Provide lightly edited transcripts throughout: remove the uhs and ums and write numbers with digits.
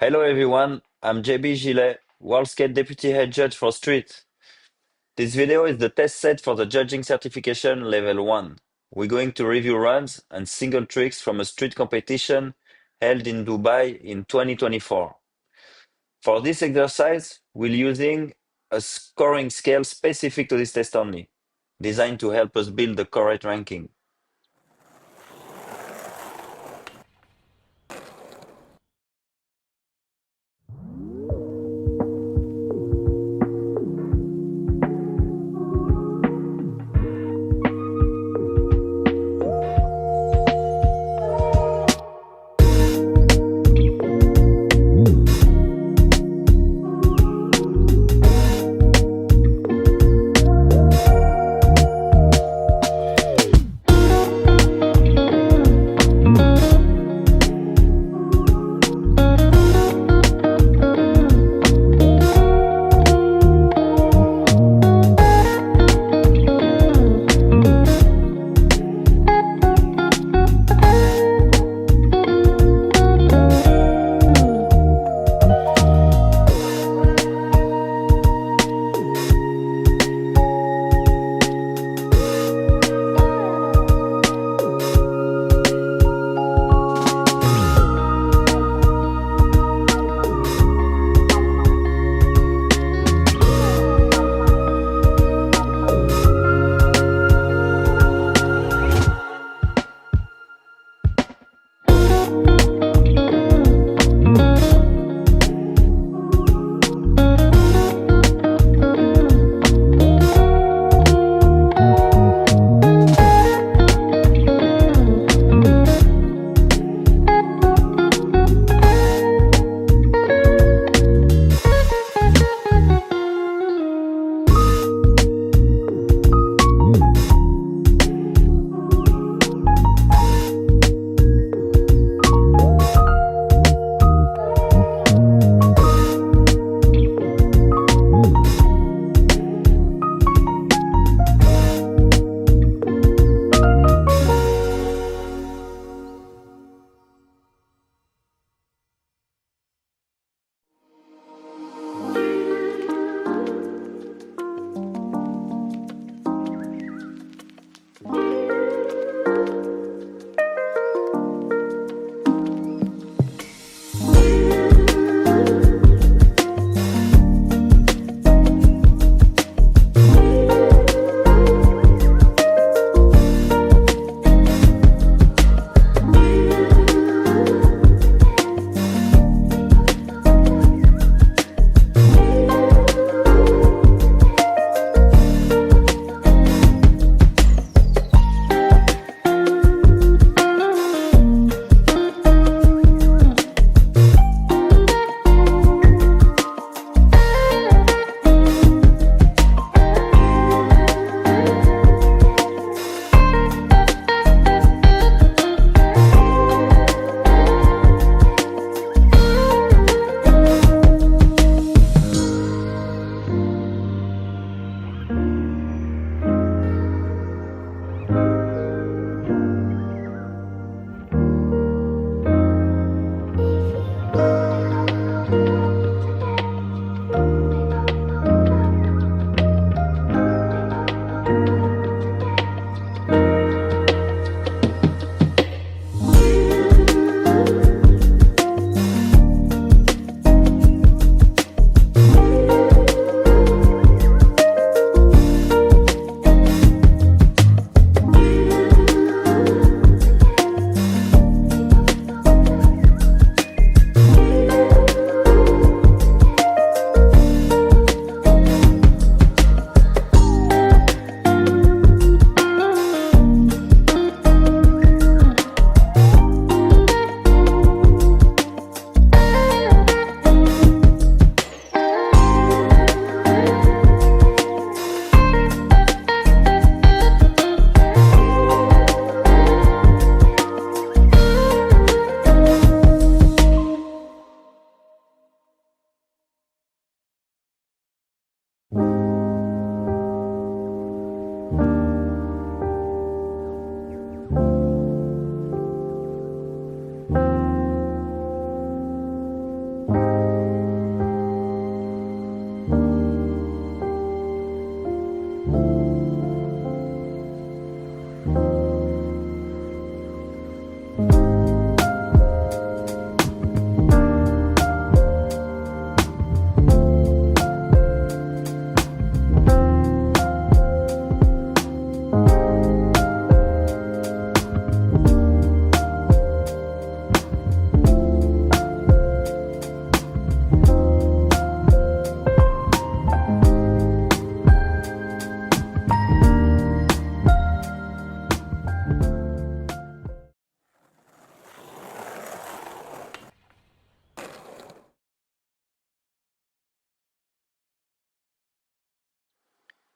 Hello everyone, I'm JB Gillet, World Skate Deputy Head Judge for Street. This video is the test set for the judging certification level 1. We're going to review runs and single tricks from a street competition held in Dubai in 2024. For this exercise, we're using a scoring scale specific to this test only, designed to help us build the correct ranking.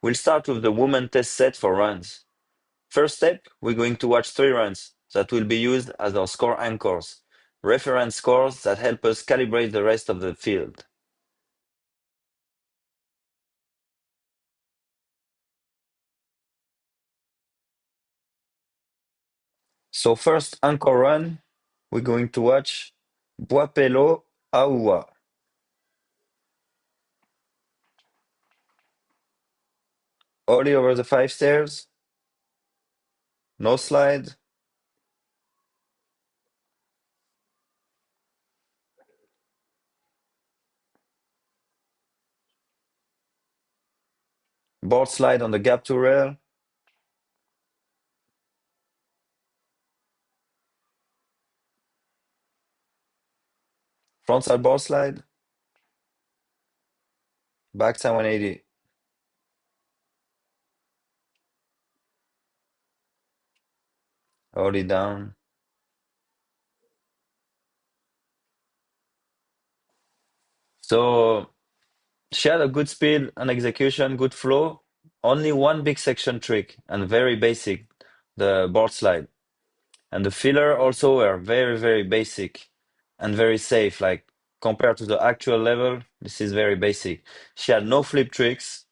We'll start with the woman test set for runs. First step, we're going to watch 3 runs that will be used as our score anchors, reference scores that help us calibrate the rest of the field. So first anchor run, we're going to watch Bois-Pelot Aoua. Ollie over the 5 stairs, no slide, board slide on the gap to rail, frontside board slide, backside 180, Ollie down. So she had a good speed and execution, good flow. Only one big section trick and very basic, the board slide. And the filler also were very, very basic and very safe. Like compared to the actual level, this is very basic. She had no flip tricks.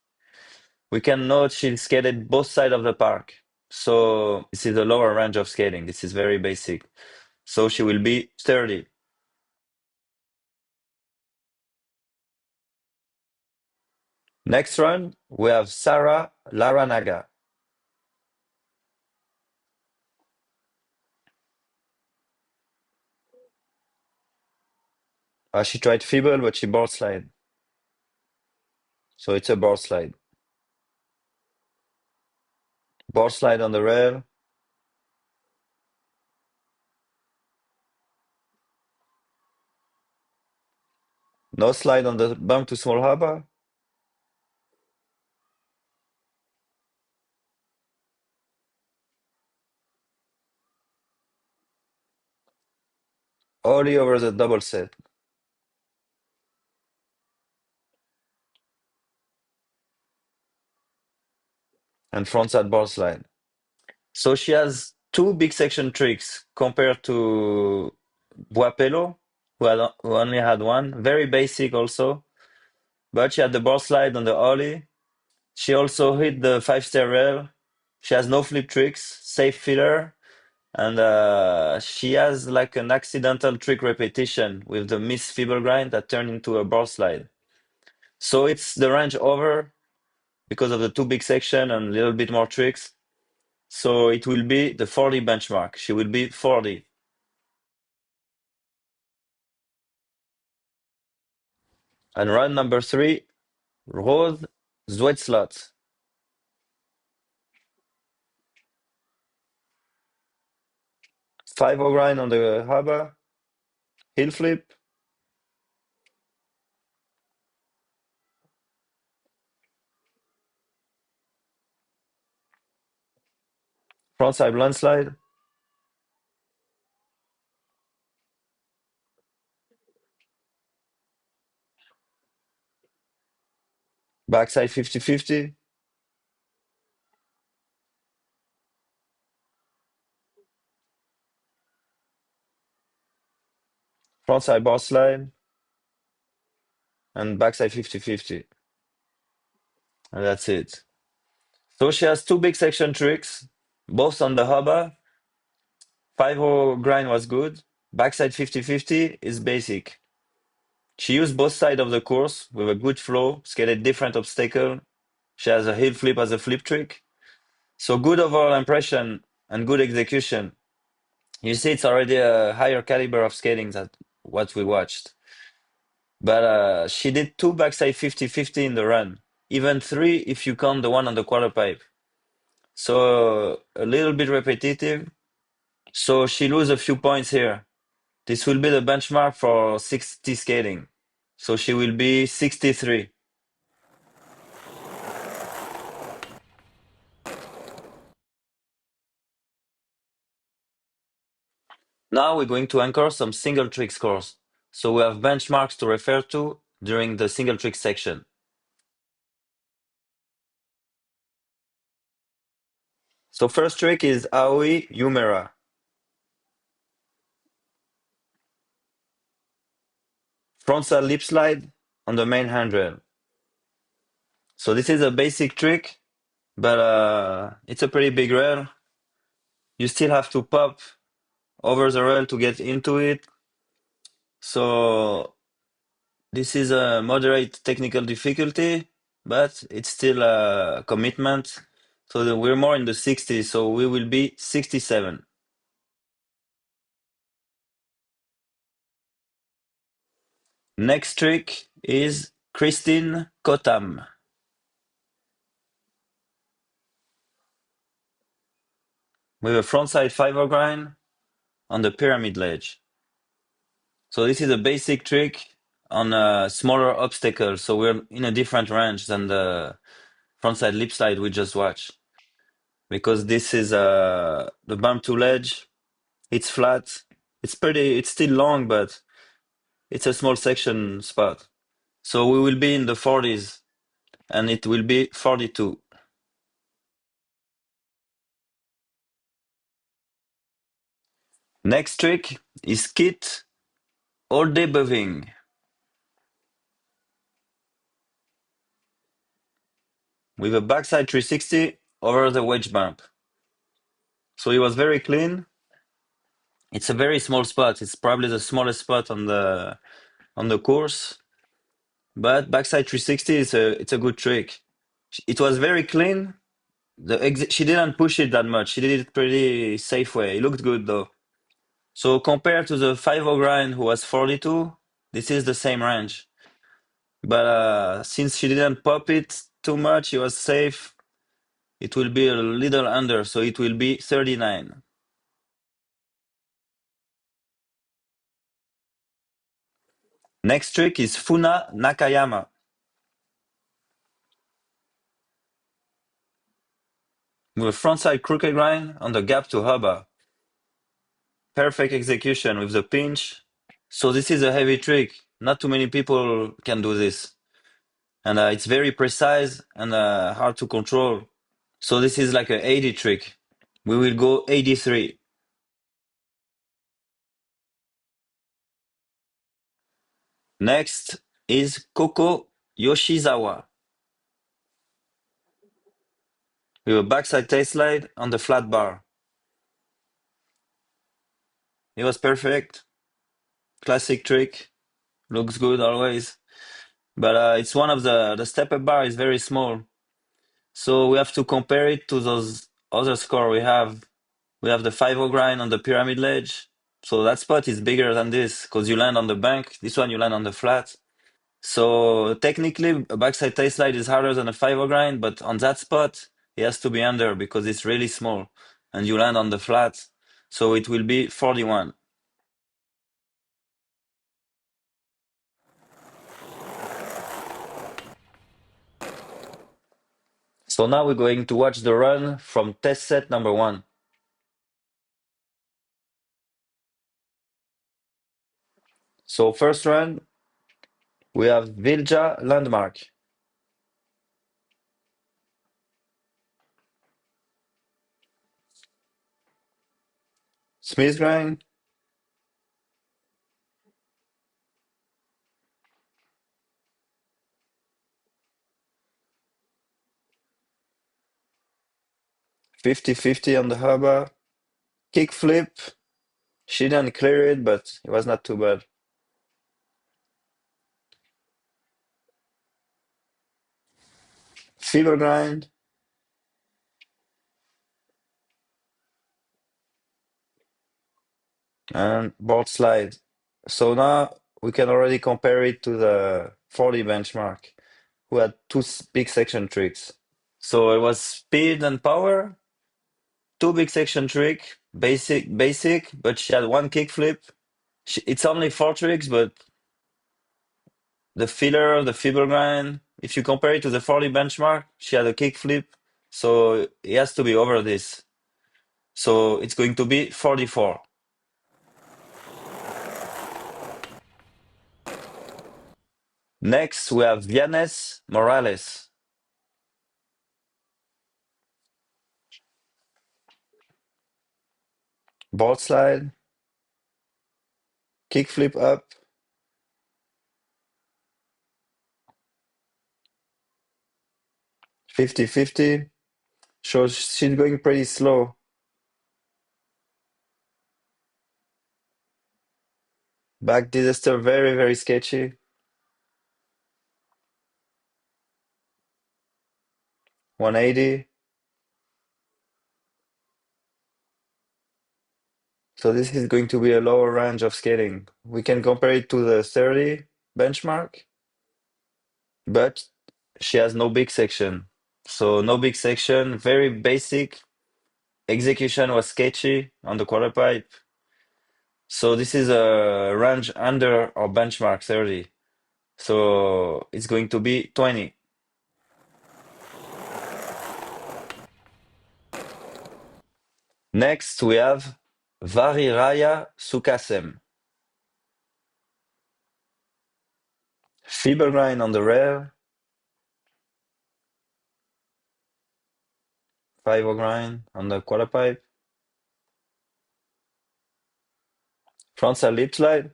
We can note she skated both sides of the park. So this is the lower range of skating. This is very basic. So she will be 30. Next run, we have Sarah Laranaga. She tried feeble, but she board slide. So it's a board slide. Board slide on the rail. No slide on the bump to small harbor. Ollie over the double set. And frontside board slide. So she has two big section tricks compared to Bois-Pelot, who only had one. Very basic also. But she had the board slide on the ollie. She also hit the 5-stair rail. She has no flip tricks, safe filler. And she has like an accidental trick repetition with the miss feeble grind that turned into a board slide. So it's the range over because of the two big section and a little bit more tricks. So it will be the 40 benchmark. She will be 40. And run number 3, Rose Zwetslot. 5-0 grind on the harbor, heel flip, frontside blunt slide, backside 50-50, frontside bar slide, and backside 50-50. And that's it. So she has two big section tricks, both on the harbor. 5-0 grind was good. Backside 50-50 is basic. She used both sides of the course with a good flow, skated different obstacle. She has a heel flip as a flip trick. So good overall impression and good execution. You see, it's already a higher caliber of skating than what we watched. But she did two backside 50-50 in the run, even three if you count the one on the quarter pipe. So a little bit repetitive. So she lose a few points here. This will be the benchmark for 60 skating. So she will be 63. Now we're going to anchor some single trick scores. So we have benchmarks to refer to during the single trick section. So first trick is Aoi Yumera. Frontside lip slide on the main handrail. So this is a basic trick, but it's a pretty big rail. You still have to pop over the rail to get into it. So this is a moderate technical difficulty, but it's still a commitment. So we're more in the 60s, so we will be 67. Next trick is Christine Kotam with a frontside 5 grind on the pyramid ledge. So this is a basic trick on a smaller obstacle. So we're in a different range than the frontside lip slide we just watched. Because this is the bump to ledge. It's flat. It's still long, but it's a small section spot. So we will be in the 40s and it will be 42. Next trick is Kit all day boving with a backside 360 over the wedge bump. So it was very clean. It's a very small spot. It's probably the smallest spot on the course. But backside 360 it's a good trick. It was very clean. She didn't push it that much. She did it pretty safe way. It looked good though. So compared to the 5 grind who was 42, this is the same range. But since she didn't pop it too much, it was safe. It will be a little under, so it will be 39. Next trick is Funa Nakayama with a frontside crooked grind on the gap to hubba. Perfect execution with the pinch. So this is a heavy trick. Not too many people can do this. And it's very precise and hard to control. So this is like a 80 trick. We will go 83. Next is Koko Yoshizawa with a backside tail slide on the flat bar. It was perfect. Classic trick. Looks good always. But it's one of the step-up bar is very small. So we have to compare it to those other score we have. We have the 5 grind on the pyramid ledge. So that spot is bigger than this because you land on the bank. This one you land on the flat. So technically a backside tail slide is harder than a 5 grind, but on that spot it has to be under because it's really small and you land on the flat. So it will be 41. So now we're going to watch the run from test set number 1. So first run, we have Vilja landmark. Smith grind. Fifty-fifty on the hubba. Kick flip. She didn't clear it, but it was not too bad. Fever grind. And board slide. So now we can already compare it to the 40 benchmark, who had two big section tricks. So it was speed and power, two big section trick, basic, but she had one kickflip. It's only four tricks, but the filler, the feeble grind, if you compare it to the 40 benchmark, she had a kickflip, so it has to be over this. So it's going to be 44. Next, we have Vianes Morales. board slide, kickflip up, 50-50. So she's going pretty slow. Back disaster, very, very sketchy. 180. So this is going to be a lower range of skating. We can compare it to the 30 benchmark, but she has no big section. So no big section, very basic. Execution was sketchy on the quarter pipe. So this is a range under our benchmark 30. So it's going to be 20. Next, we have Variraya Sukasem. Fiber grind on the rear, 5 grind on the quarter pipe, frontside lip slide,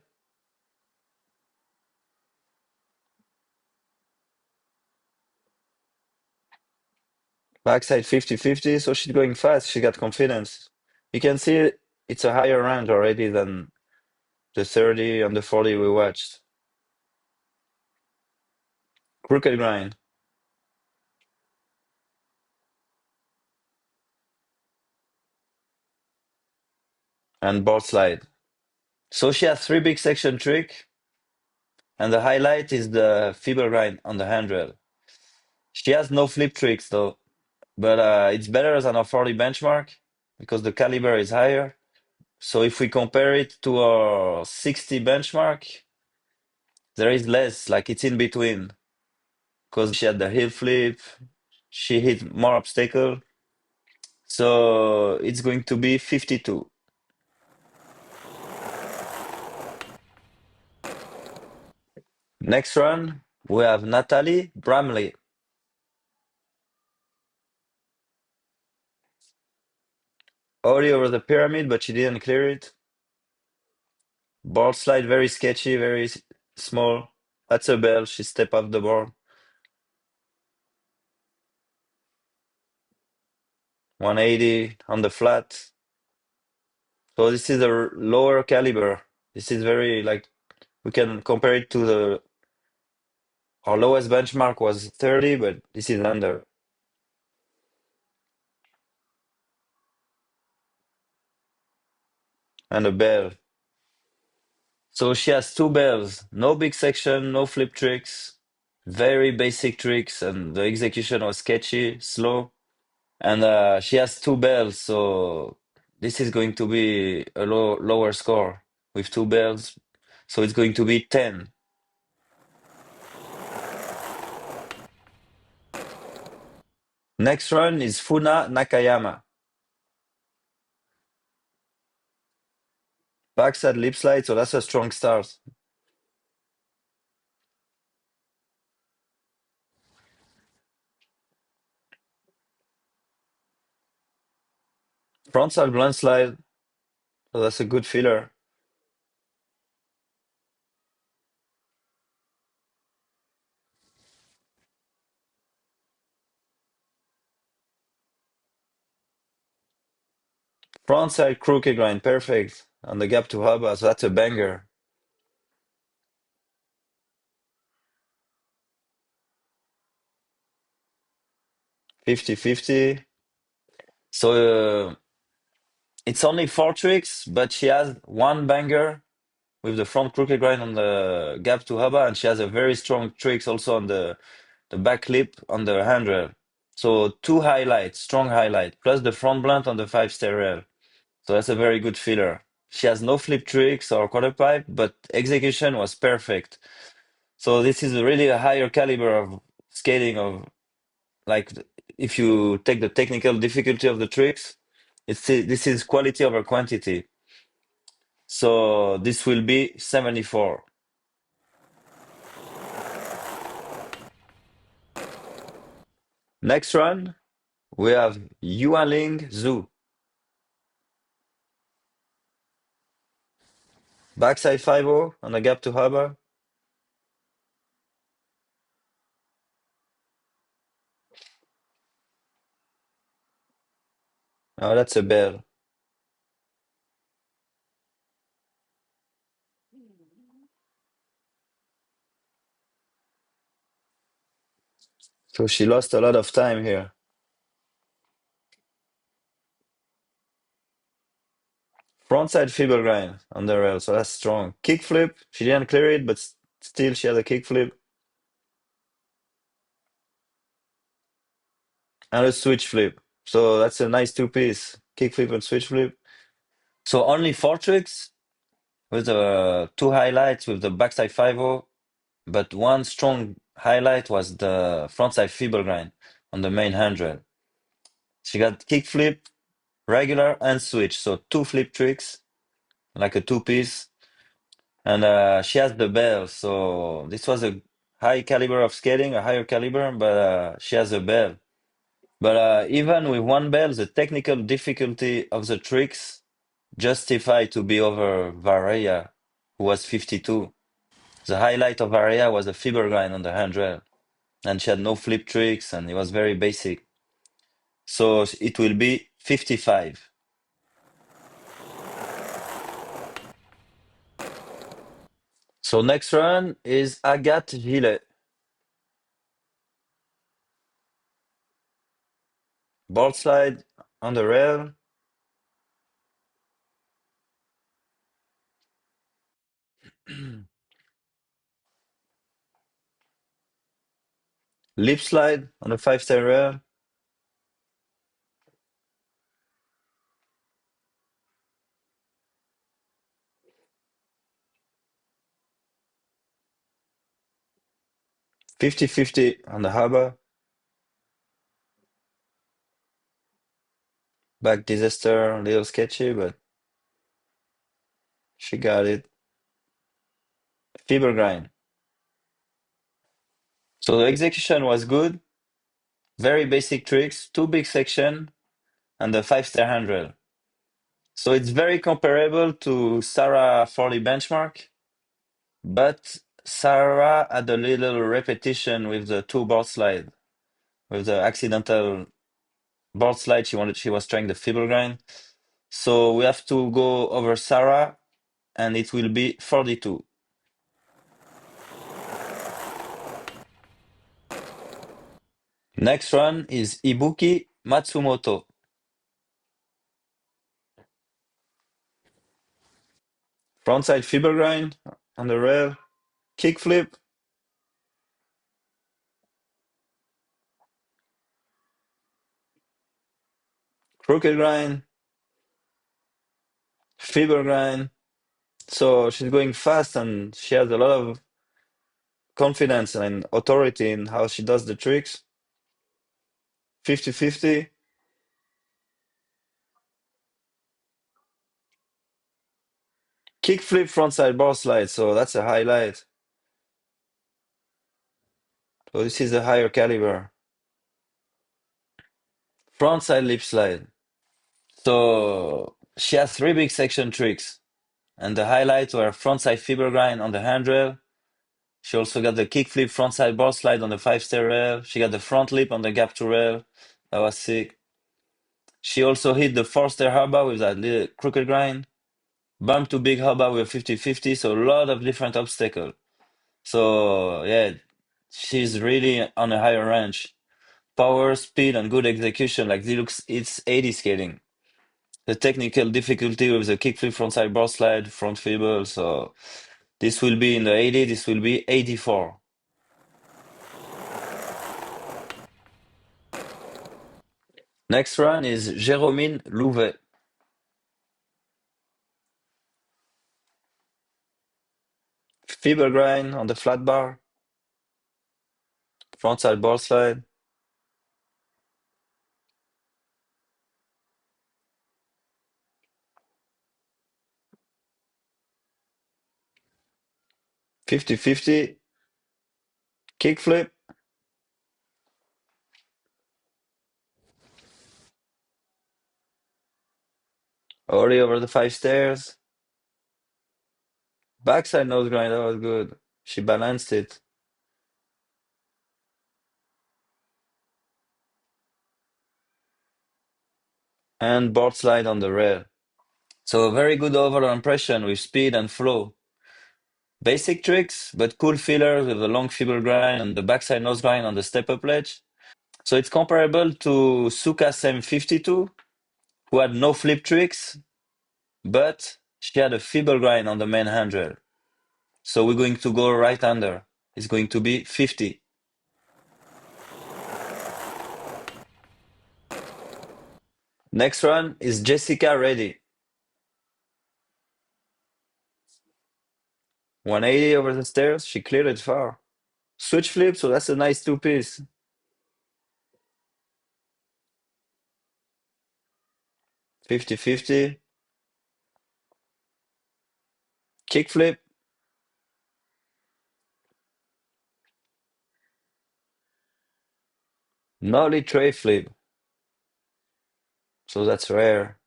backside 50-50. So she's going fast. She got confidence. You can see it's a higher range already than the 30 and the 40 we watched. Crooked grind and board slide. So she has 3 big section trick, and the highlight is the fiber grind on the handrail. She has no flip tricks though, but it's better than a 40 benchmark because the caliber is higher. So if we compare it to our 60 benchmark, there is less, like it's in between, because she had the heel flip, she hit more obstacle. So it's going to be 52. Next run, we have Natalie Bramley. Already over the pyramid, but she didn't clear it. Board slide very sketchy, very small. That's a bell. She stepped off the board. 180 on the flat. So this is a lower caliber. This is very like we can compare it to the our lowest benchmark was 30, but this is under. And a bell. So she has 2 bells. No big section, no flip tricks. Very basic tricks, and the execution was sketchy, slow. And she has 2 bells, so this is going to be a lower score with 2 bells. So it's going to be 10. Next run is Funa Nakayama. Backside lip slide, so that's a strong start. Frontside blunt slide, so that's a good filler. Frontside crooked grind, perfect. On the gap to hubba, so that's a banger. 50-50. So it's only 4 tricks, but she has 1 banger with the front crooked grind on the gap to hubba, and she has a very strong tricks also on the back lip on the handrail. So 2 highlights, strong highlight, plus the front blunt on the 5-stair rail. So that's a very good filler. She has no flip tricks or quarter pipe, but execution was perfect. So this is really a higher caliber of skating of like if you take the technical difficulty of the tricks, this is quality over quantity. So this will be 74. Next run, we have Yuanling Zhu. Backside 5-0 on the gap to harbor. Oh, that's a bell. So she lost a lot of time here. Frontside fiber grind on the rail, so that's strong. Kickflip, she didn't clear it, but still she had a kickflip. And a switch flip. So that's a nice two-piece. Kickflip and switch flip. So only four tricks with the two highlights with the backside 5-0, but one strong highlight was the frontside fiber grind on the main handrail. She got kickflip, regular, and switch. So two flip tricks, like a two-piece. And she has the bell, so this was a high caliber of skating, a higher caliber, but she has a bell. But even with one bell, the technical difficulty of the tricks justify to be over Varela, who was 52. The highlight of Varela was a fiber grind on the handrail, and she had no flip tricks, and it was very basic. So it will be 55. So next run is Agathe Gillet. Board slide on the rail. Lip slide on the 5-stair rail. Fifty-fifty on the harbor. Back disaster, a little sketchy, but she got it. Fiber grind. So the execution was good. Very basic tricks, two big section, and the 5-stair handrail. So it's very comparable to Sarah Forley benchmark, but Sarah had a little repetition with the two board slide. With the accidental board slide, she was trying the fiber grind. So we have to go over Sarah, and it will be 42. Next one is Ibuki Matsumoto. Frontside fiber grind on the rail, kickflip, crooked grind, fiber grind. So she's going fast and she has a lot of confidence and authority in how she does the tricks. 50-50. Kickflip frontside bar slide. So that's a highlight. So this is a higher caliber. Frontside lip slide. So she has three big section tricks. And the highlights were frontside fiber grind on the handrail. She also got the kickflip frontside bar slide on the 5-stair rail. She got the front lip on the gap to rail. That was sick. She also hit the 4-stair hubba with that little crooked grind. Bump to big hubba with 50-50. So a lot of different obstacles. So yeah, she's really on a higher range. Power, speed, and good execution. Like it's 80 skating. The technical difficulty with the kickflip frontside bar slide, front fibble. So this will be in the 80. This will be 84. Next run is Jérôme Louvet. Fiber grind on the flat bar, frontside bar slide. 50-50, kickflip, ollie over the 5 stairs. Backside nose grind, that was good. She balanced it. And board slide on the rail. So a very good overall impression with speed and flow. Basic tricks, but cool fillers with a long feeble grind and the backside nose grind on the step-up ledge. So it's comparable to Suka's M52, who had no flip tricks, but she had a feeble grind on the main handrail. So we're going to go right under. It's going to be 50. Next run is Jessica ready. 180 over the stairs. She cleared it far. Switch flip, so that's a nice two-piece. 50-50. Kick flip. Nollie tray flip. So that's rare.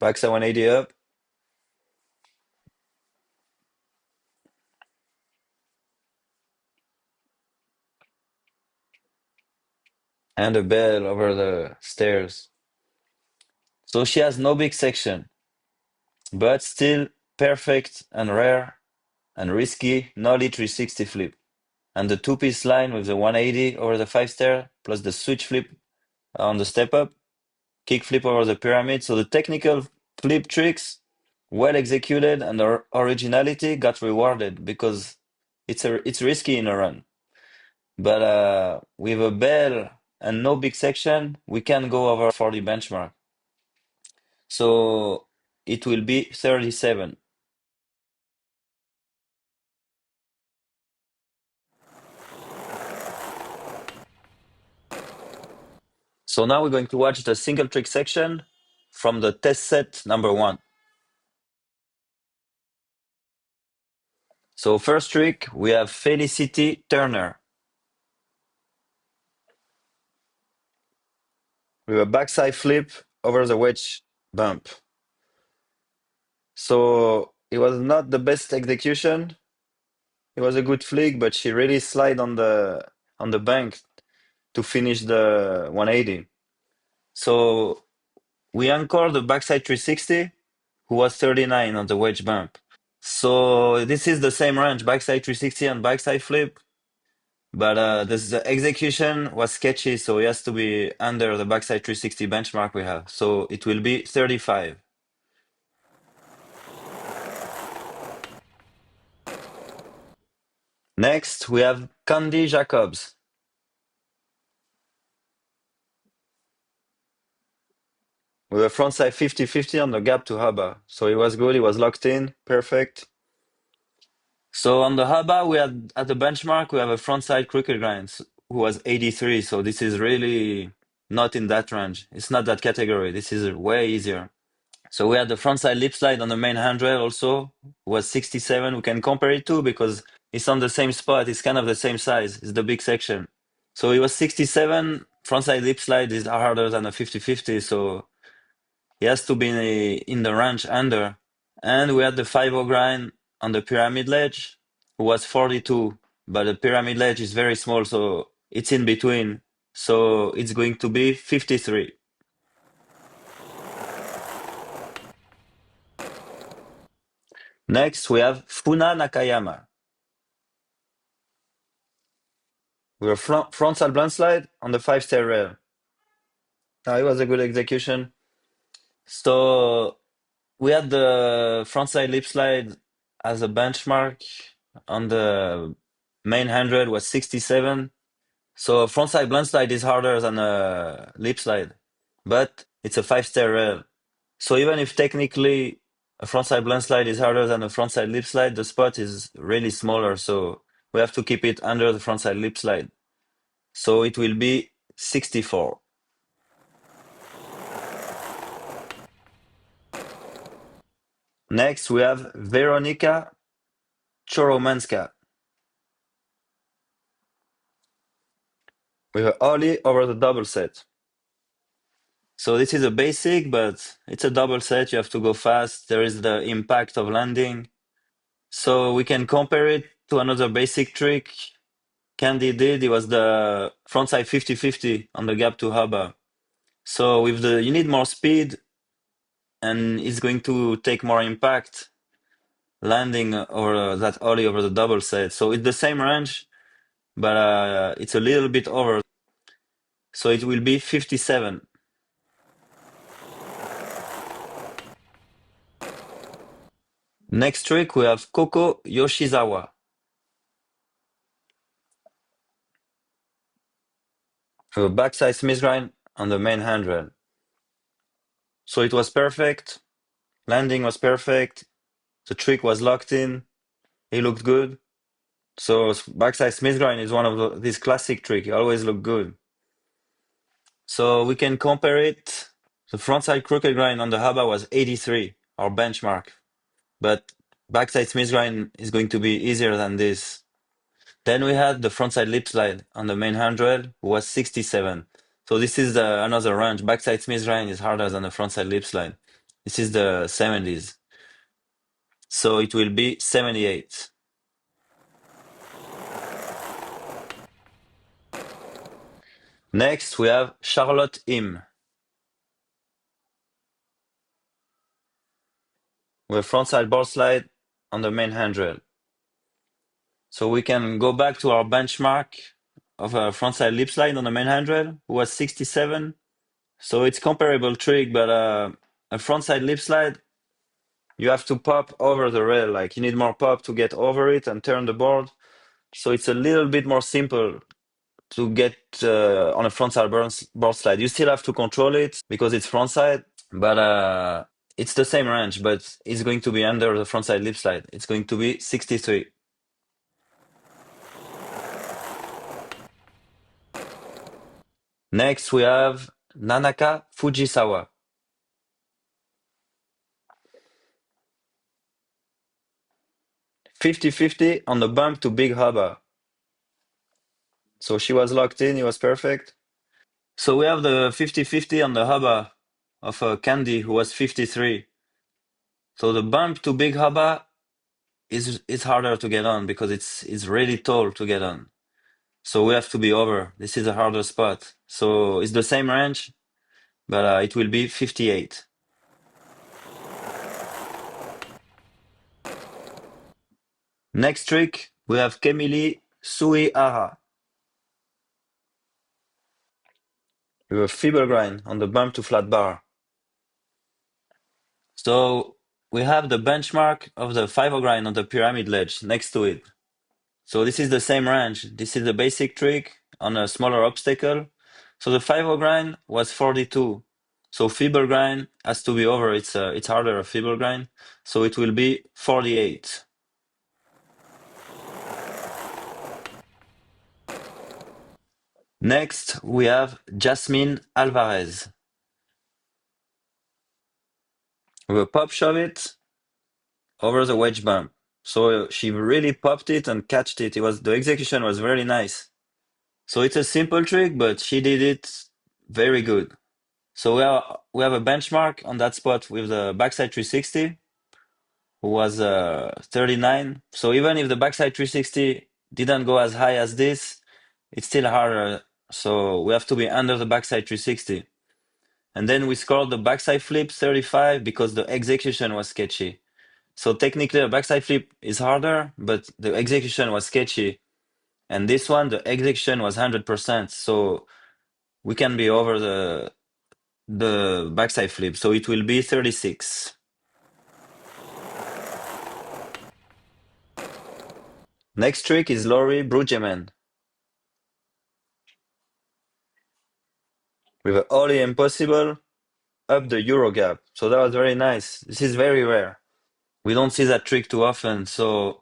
Backside 180 up. And a bell over the stairs. So she has no big section, but still perfect and rare and risky Nollie 360 flip. And the two-piece line with the 180 over the 5-stair plus the switch flip on the step-up, kick flip over the pyramid. So the technical flip tricks, well executed, and the originality got rewarded because it's risky in a run. But with a bell and no big section, we can go over 40 benchmark. So it will be 37. So now we're going to watch the single trick section from the test set number 1. So first trick, we have Felicity Turner with a backside flip over the wedge bump. So it was not the best execution. It was a good flick, but she really slid on the bank to finish the 180. So we anchored the backside 360, who was 39 on the wedge bump. So this is the same range, backside 360 and backside flip. But the execution was sketchy, so it has to be under the backside 360 benchmark we have. So it will be 35. Next, we have Candy Jacobs with a frontside 50-50 on the gap to Haba. So it was good, it was locked in, perfect. So on the Haba, we had at the benchmark, we have a frontside crooked grind who was 83. So this is really not in that range. It's not that category. This is way easier. So we had the frontside lip slide on the main handrail also, was 67. We can compare it to because it's on the same spot. It's kind of the same size. It's the big section. So it was 67. Frontside lip slide is harder than a 50-50. So he has to be in the range under. And we had the 5-0 grind on the pyramid ledge, who was 42. But the pyramid ledge is very small, so it's in between. So it's going to be 53. Next, we have Funa Nakayama. We were frontside blunt slide on the 5-stair rail. It was a good execution. So we had the frontside lip slide as a benchmark on the main handrail was 67. So a frontside blunt slide is harder than a lip slide, but it's a 5-stair rail. So even if technically a frontside blunt slide is harder than a frontside lip slide, the spot is really smaller. So we have to keep it under the frontside lip slide. So it will be 64. Next, we have Veronika Choromanska with a ollie over the double set. So this is a basic, but it's a double set. You have to go fast. There is the impact of landing. So we can compare it to another basic trick Candy did. It was the frontside 50-50 on the gap to hubba. So with the you need more speed and it's going to take more impact landing or that ollie over the double set. So it's the same range, but it's a little bit over. So it will be 57. Next trick we have Koko Yoshizawa. A backside Smith grind on the main handrail. So it was perfect. Landing was perfect. The trick was locked in. He looked good. So backside Smith grind is one of these classic trick. It always look good. So we can compare it. The frontside crooked grind on the hubba was 83, our benchmark. But backside Smith grind is going to be easier than this. Then we had the frontside lip slide on the main handrail, who was 67. So this is another range. Backside Smith grind is harder than the frontside lip slide. This is the 70s. So it will be 78. Next, we have Charlotte Im. We have frontside board slide on the main handrail. So we can go back to our benchmark of a frontside lip slide on the main handrail, who was 67. So it's comparable trick, but a frontside lip slide, you have to pop over the rail. Like you need more pop to get over it and turn the board. So it's a little bit more simple to get on a frontside board slide. You still have to control it because it's frontside, but it's the same range, but it's going to be under the frontside lip slide. It's going to be 63. Next, we have Nanaka Fujisawa. "50-50 on the bump to big hubba." So she was locked in, it was perfect. So we have the 50-50 on the hubba of Candy, who was 53. So the bump to big hubba is harder to get on because it's really tall to get on. So we have to be over. This is a harder spot. So it's the same range, but it will be 58. Next trick, we have Kemili Suihara. We have feeble grind on the bump to flat bar. So we have the benchmark of the 5 grind on the pyramid ledge next to it. So this is the same range. This is the basic trick on a smaller obstacle. So the 5 grind was 42. So feeble grind has to be over. It's harder a feeble grind. So it will be 48. Next, we have Jasmine Alvarez. We will pop shove it over the wedge bump. So she really popped it and catched it. The execution was very nice. So it's a simple trick, but she did it very good. So we have a benchmark on that spot with the backside 360, who was 39. So even if the backside 360 didn't go as high as this, it's still harder. So we have to be under the backside 360. And then we scored the backside flip 35 because the execution was sketchy. So technically a backside flip is harder, but the execution was sketchy. And this one, the execution was 100%. So we can be over the backside flip. So it will be 36. Next trick is Laurie Brueggemann with a ollie impossible up the Euro gap. So that was very nice. This is very rare. We don't see that trick too often. So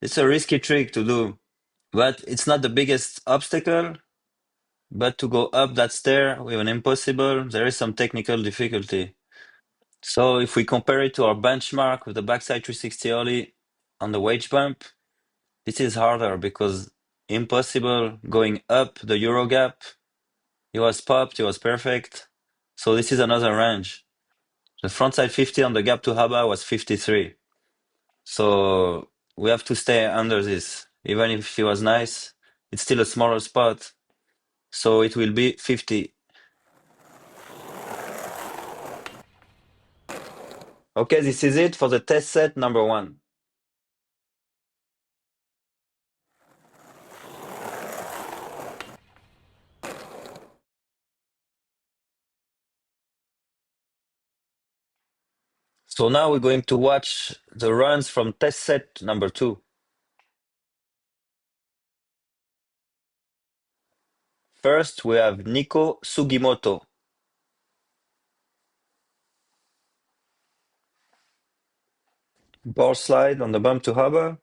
it's a risky trick to do, but it's not the biggest obstacle. But to go up that stair with an impossible, there is some technical difficulty. So if we compare it to our benchmark with the backside 360 ollie on the wedge bump, this is harder because impossible going up the Euro gap. It was popped, it was perfect. So this is another range. The frontside 50 on the gap to hubba was 53. So we have to stay under this. Even if she was nice, it's still a smaller spot. So it will be 50. Okay, this is it for the test set number 1. So now we're going to watch the runs from test set number 2. First, we have Nico Sugimoto. Ball slide on the bump to hubba.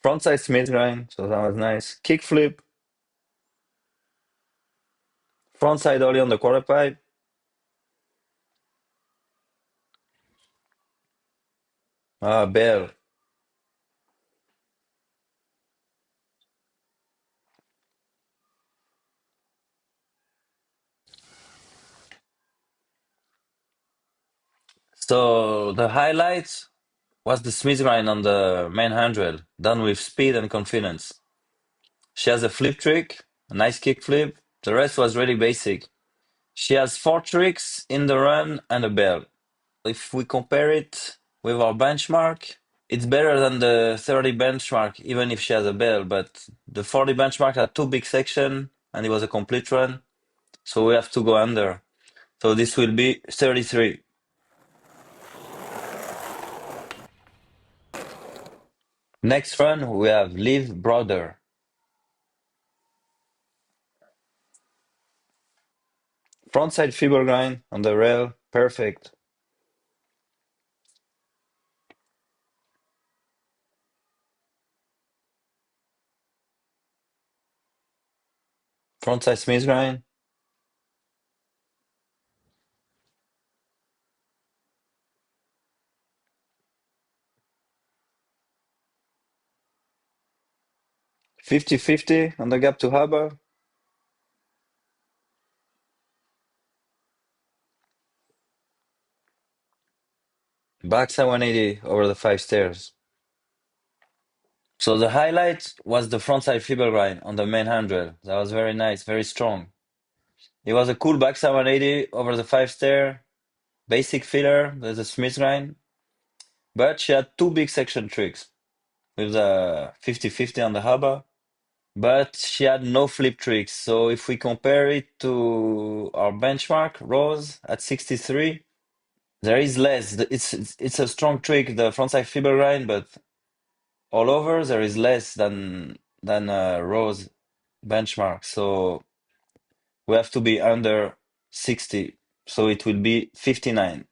Frontside Smith grind, so that was nice. Kickflip. Frontside ollie on the quarter pipe. Ah, bail. So the highlight was the Smith grind on the main handrail, done with speed and confidence. She has a flip trick, a nice kickflip. The rest was really basic. She has 4 tricks in the run and a bail. If we compare it with our benchmark, it's better than the 30 benchmark, even if she has a bail, but the 40 benchmark had 2 big sections and it was a complete run, so we have to go under. So this will be 33. Next run, we have Live Brother. Frontside fiber grind on the rail, perfect. Frontside Smith grind. Fifty-fifty on the gap to harbor. Backside 180 over the 5 stairs. So the highlight was the frontside fiber grind on the main handrail. That was very nice, very strong. It was a cool backside 180 over the 5 stair. Basic filler, there's a Smith grind. But she had 2 big section tricks with the 50-50 on the hubba. But she had no flip tricks. So if we compare it to our benchmark, Rose at 63, there is less. It's a strong trick, the frontside fiber grind, but all over there is less than Rose benchmark. So we have to be under 60. So it will be 59.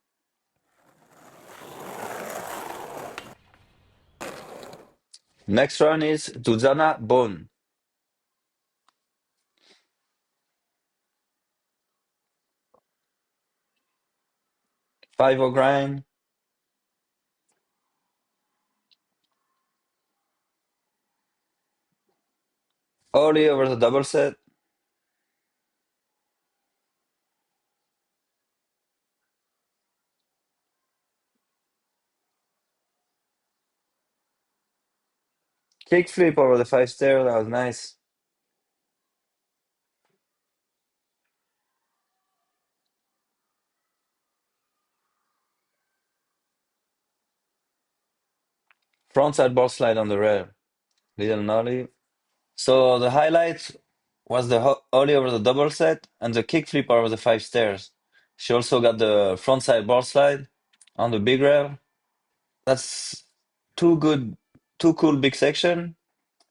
Next run is Zuzana Bone. 5-0 grind. Ollie over the double set. Kickflip over the 5 stair. That was nice. Frontside ball slide on the rail. Little nollie. So the highlight was the ollie over the double set and the kickflip over the 5 stairs. She also got the frontside ball slide on the big rail. That's two cool big section.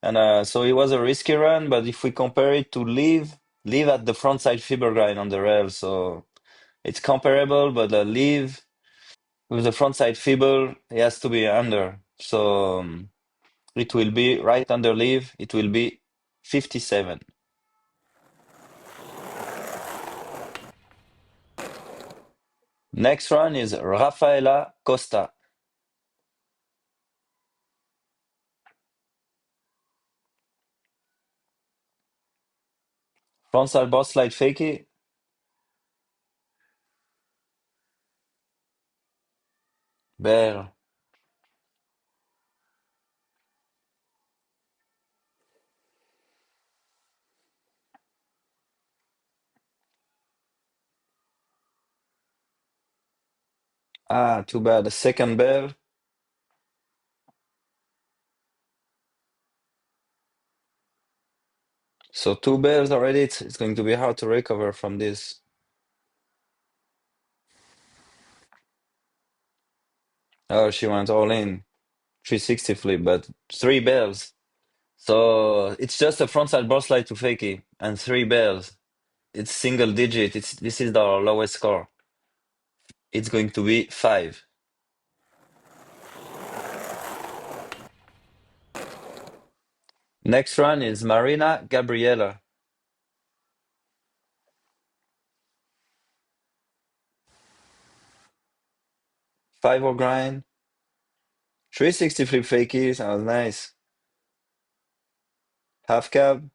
And so it was a risky run, but if we compare it to Leave at the frontside fiber grind on the rail, so it's comparable, but Leave with the frontside fiber, it has to be under. So it will be right under Leave, it will be 57. Next run is Rafaela Costa. Frontside board slide fakie. Bell. Ah, too bad. The second bell. So two bells already. It's going to be hard to recover from this. Oh, she went all in. 360 flip, but three bells. So it's just a frontside board slide to fakie and three bells. It's single digit. This is the lowest score. It's going to be 5. Next run is Marina Gabriela. 5 grind. 360 flip fakie. Sounds nice. Half cab.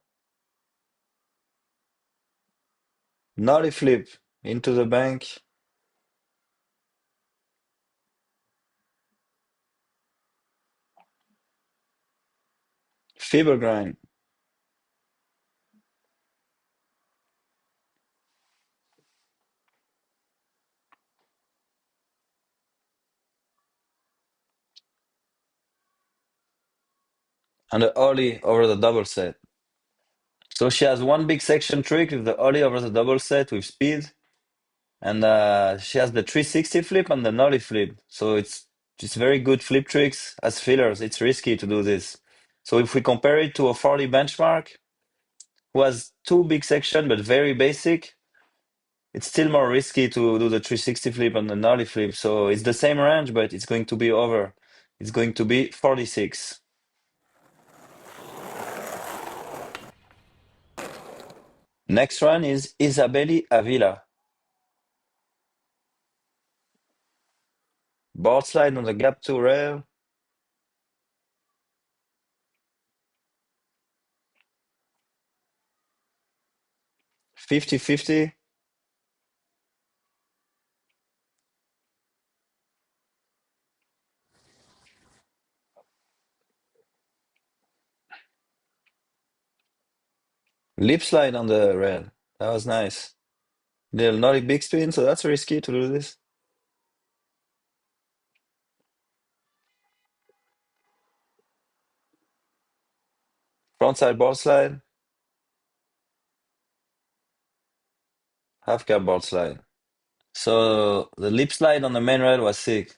Nollie flip into the bank. Fiber grind. And the ollie over the double set. So she has one big section trick with the ollie over the double set with speed. And she has the 360 flip and the nollie flip. So it's very good flip tricks as fillers. It's risky to do this. So if we compare it to a 40 benchmark, who has two big section but very basic, it's still more risky to do the 360 flip and the nollie flip. So it's the same range, but it's going to be over. It's going to be 46. Next one is Isabeli Avila. Board slide on the gap 2 rail. Fifty-fifty. Lip slide on the rail. That was nice. Little nollie big spin, so that's risky to do this. Frontside board slide. Half cab board slide. So the lip slide on the main rail was sick.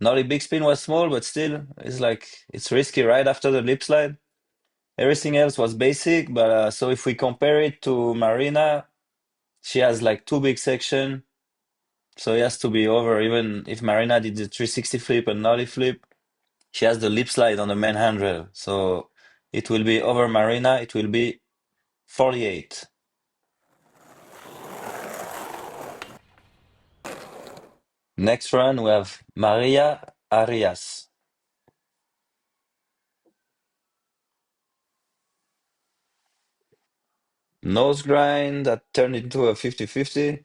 Nollie big spin was small, but still, it's risky right after the lip slide. Everything else was basic, but so if we compare it to Marina, she has like two big section, so it has to be over. Even if Marina did the 360 flip and nollie flip, she has the lip slide on the main handrail, so it will be over Marina. It will be 48. Next run we have Maria Arias. Nose grind that turned into a 50-50.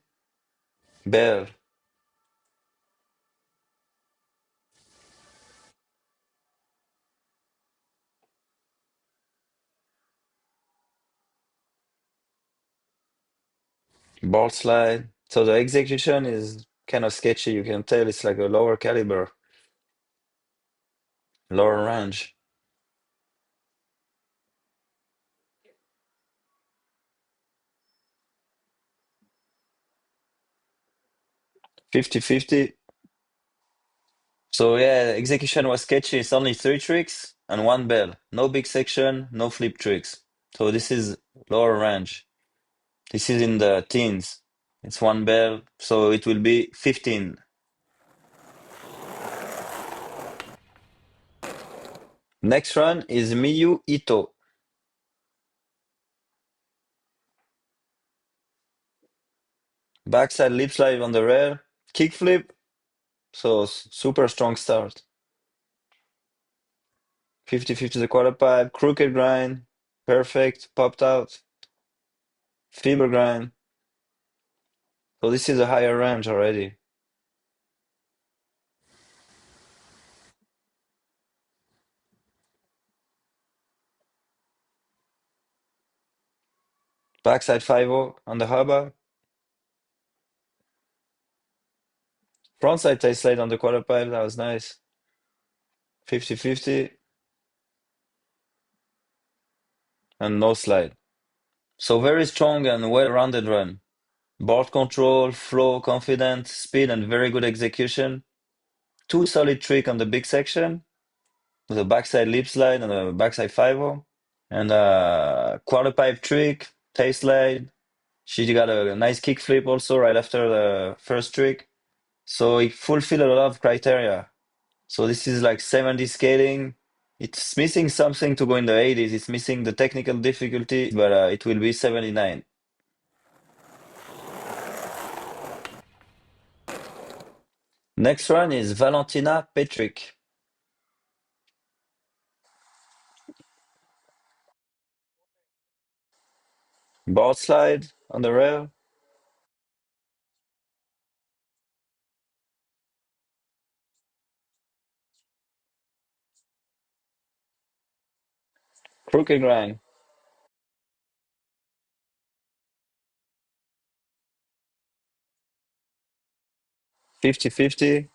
Bell. Ball slide. So the execution is kind of sketchy. You can tell it's like a lower caliber, lower range. 50-50. So yeah, execution was sketchy. It's only three tricks and one bell. No big section, no flip tricks. So this is lower range. This is in the teens. It's one bell, so it will be 15. Next run is Miyu Ito. Backside lip slide on the rail, kickflip, so super strong start. 50-50 the quarter pipe, crooked grind, perfect, popped out. Fiber grind. So this is a higher range already. Backside 5-0 on the hubba. Frontside tail slide on the quarter pipe, that was nice. 50-50 and no slide. So very strong and well-rounded run. Board control, flow, confident, speed, and very good execution. Two solid trick on the big section with a backside lip slide and a backside 5-0. And a quarter pipe trick, tail slide. She got a nice kick flip also right after the first trick. So it fulfilled a lot of criteria. So this is like 70 skating. It's missing something to go in the 80s. It's missing the technical difficulty, but it will be 79. Next one is Valentina Petrick. Board slide on the rail. Crooked grind. 50-50.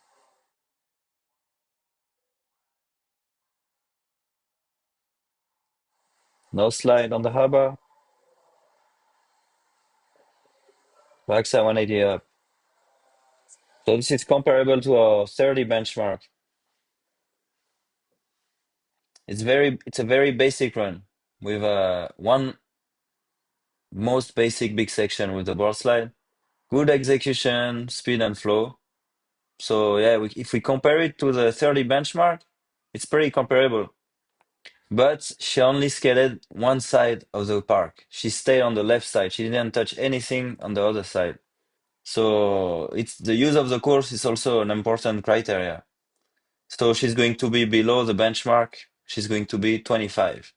No slide on the hubba. Backside 180 up. So this is comparable to a 30 benchmark. It's a very basic run with one most basic big section with the board slide. Good execution, speed and flow. So yeah, if we compare it to the 30 benchmark, it's pretty comparable. But she only skated one side of the park. She stayed on the left side. She didn't touch anything on the other side. So it's the use of the course is also an important criteria. So she's going to be below the benchmark. She's going to be 25.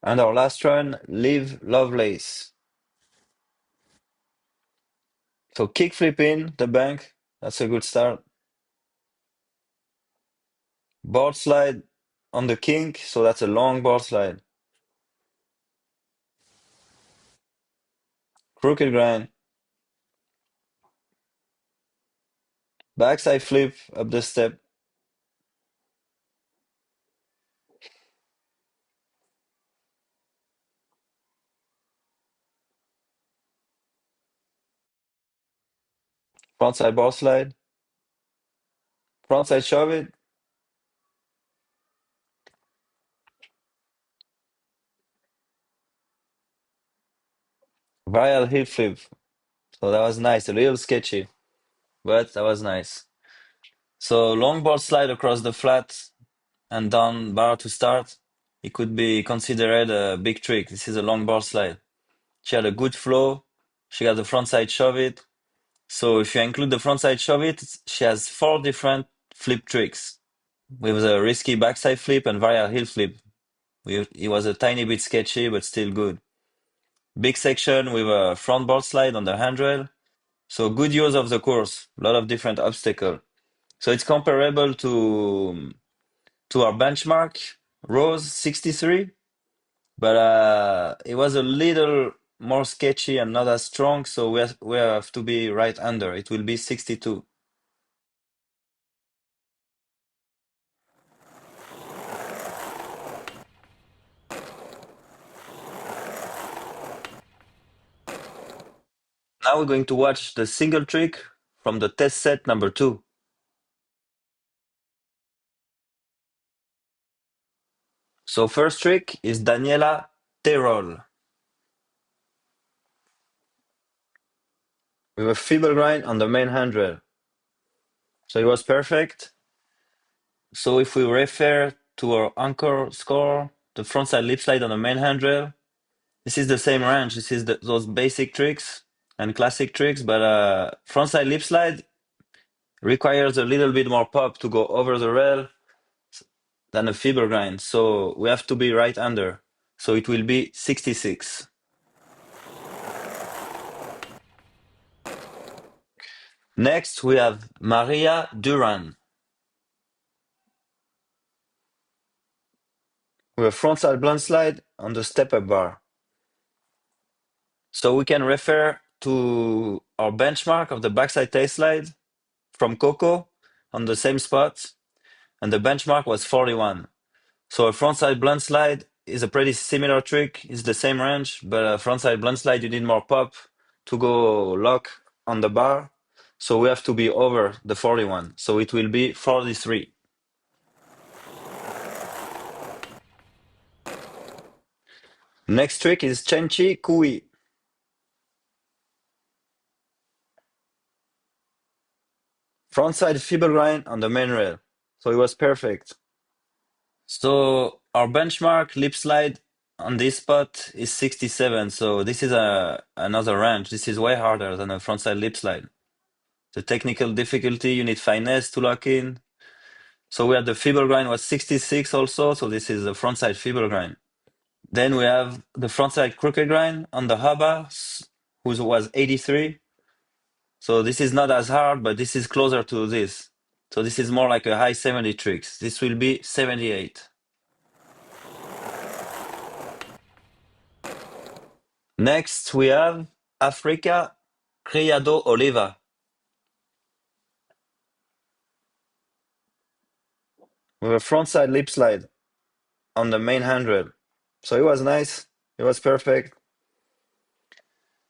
And our last run, Live Lovelace. So kick flip in the bank. That's a good start. Board slide on the kink. So that's a long board slide. Crooked grind. Backside flip up the step. Frontside board slide. Frontside shove it. Varial heel flip. So that was nice. A little sketchy, but that was nice. So long board slide across the flat and down bar to start. It could be considered a big trick. This is a long board slide. She had a good flow. She got the frontside shove it. So if you include the frontside shove it, she has 4 different flip tricks with a risky backside flip and varial heel flip. It was a tiny bit sketchy, but still good. Big section with a front board slide on the handrail. So good use of the course. A lot of different obstacles. So it's comparable to our benchmark, Rose 63, but it was a little more sketchy and not as strong, so we have to be right under. It will be 62. Now we're going to watch the single trick from the test set number 2. So first trick is Daniela Terol with a feeble grind on the main handrail. So it was perfect. So if we refer to our anchor score, the frontside lip slide on the main handrail, this is the same range. This is those basic tricks and classic tricks, but frontside lip slide requires a little bit more pop to go over the rail. than a fiber grind, so we have to be right under. So it will be 66. Next, we have Maria Duran with a frontside blunt slide on the step-up bar. So we can refer to our benchmark of the backside tail slide from Coco on the same spot, and the benchmark was 41. So a frontside blunt slide is a pretty similar trick. It's the same range, but a frontside blunt slide, you need more pop to go lock on the bar. So we have to be over the 41. So it will be 43. Next trick is Chenchi Kui. Frontside fiber grind on the main rail. So it was perfect. So our benchmark lip slide on this spot is 67. So this is another range. This is way harder than a frontside lip slide. The technical difficulty, you need finesse to lock in. So we had the fiber grind was 66 also. So this is the frontside fiber grind. Then we have the frontside crooked grind on the Haba, who was 83. So this is not as hard, but this is closer to this. So this is more like a high 70 tricks. This will be 78. Next, we have Africa Criado Oliva with a frontside lip slide on the main handrail. So it was nice. It was perfect.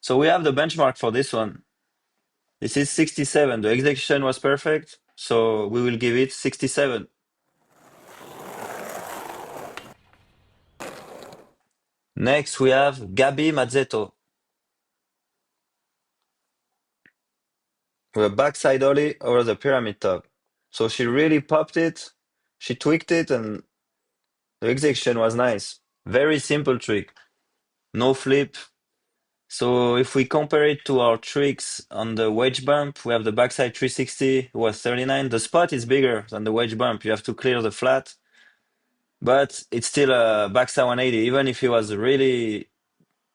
So we have the benchmark for this one. This is 67. The execution was perfect. So we will give it 67. Next, we have Gabi Mazzetto with a backside ollie over the pyramid top. So she really popped it. She tweaked it and the execution was nice. Very simple trick. No flip. So if we compare it to our tricks on the wedge bump, we have the backside 360 was 39. The spot is bigger than the wedge bump. You have to clear the flat, but it's still a backside 180. Even if it was really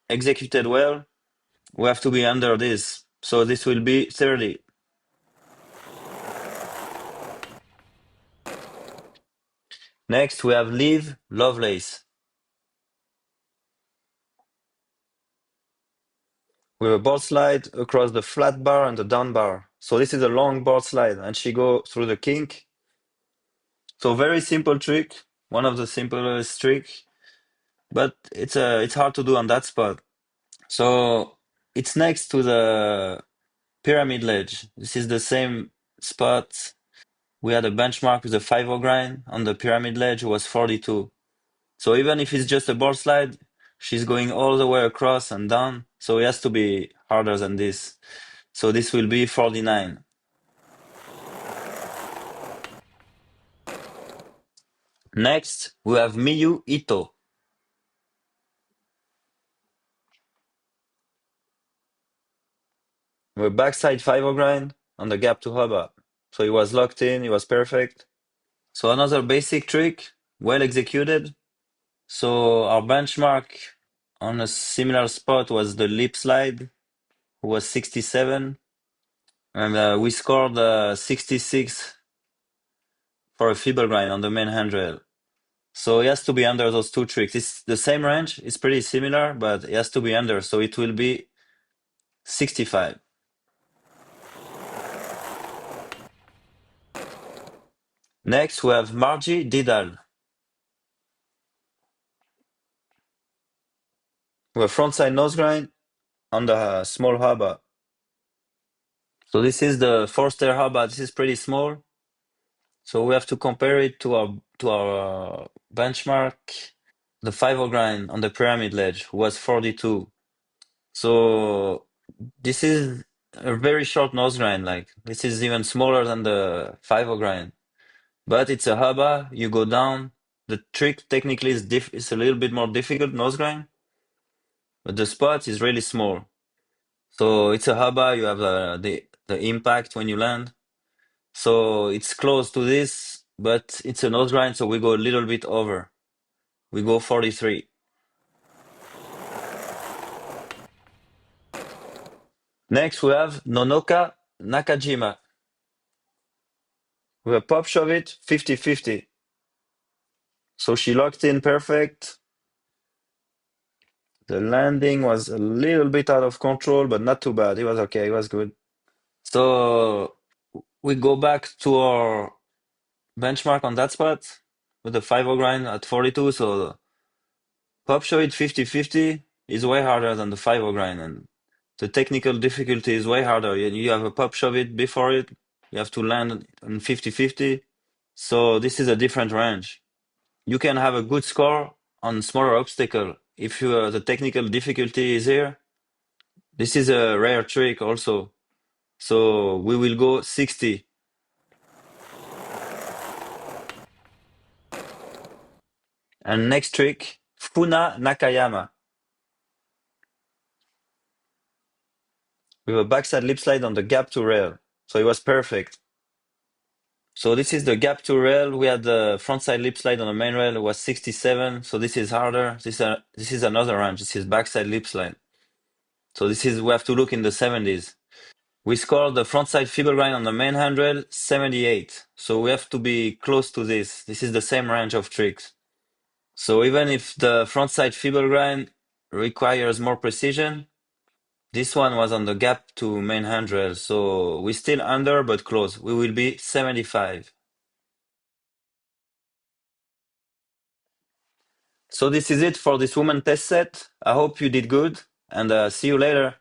executed well, we have to be under this. So this will be 30. Next, we have Liv Lovelace with a board slide across the flat bar and the down bar. So this is a long board slide and she go through the kink. So very simple trick, one of the simplest trick, but it's hard to do on that spot. So it's next to the pyramid ledge. This is the same spot. We had a benchmark with a 5-0 grind on the pyramid ledge was 42. So even if it's just a board slide, she's going all the way across and down. So it has to be harder than this. So this will be 49. Next, we have Miyu Ito with backside 5-0 grind on the gap to hubba. So he was locked in, he was perfect. So another basic trick, well executed. So our benchmark on a similar spot was the lip slide, who was 67. And we scored 66 for a feeble grind on the main handrail. So it has to be under those two tricks. It's the same range, it's pretty similar, but it has to be under. So it will be 65. Next, we have Margie Didal with a frontside nose grind on the small hubba. So this is the 4-stair hubba. This is pretty small. So we have to compare it to our benchmark. The 5-0 grind on the pyramid ledge was 42. So this is a very short nose grind. Like this is even smaller than the 5-0 grind. But it's a hubba. You go down. The trick technically is a little bit more difficult nose grind, but the spot is really small. So it's a hubba. You have the impact when you land. So it's close to this. but it's a nose grind, so we go a little bit over. We go 43. Next, we have Nonoka Nakajima. With a pop shove it, 50-50. So she locked in perfect. The landing was a little bit out of control, but not too bad. It was okay. It was good. So we go back to our benchmark on that spot with the 5-0 grind at 42. So pop shove it 50-50 is way harder than the 5-0 grind, and the technical difficulty is way harder. You have a pop shove it before it. You have to land on 50-50. So this is a different range. You can have a good score on smaller obstacle. If the technical difficulty is here, this is a rare trick also. So we will go 60. And next trick, Funa Nakayama. With a backside lip slide on the gap to rail. So it was perfect. So this is the gap to rail. We had the frontside lip slide on the main rail. It was 67. So this is harder. This is another range. This is backside lip slide. So we have to look in the 70s. We scored the frontside feeble grind on the main handrail, 78. So we have to be close to this. This is the same range of tricks. So even if the frontside feeble grind requires more precision, this one was on the gap to main handrail. So we're still under, but close. We will be 75. So this is it for this woman test set. I hope you did good, and see you later.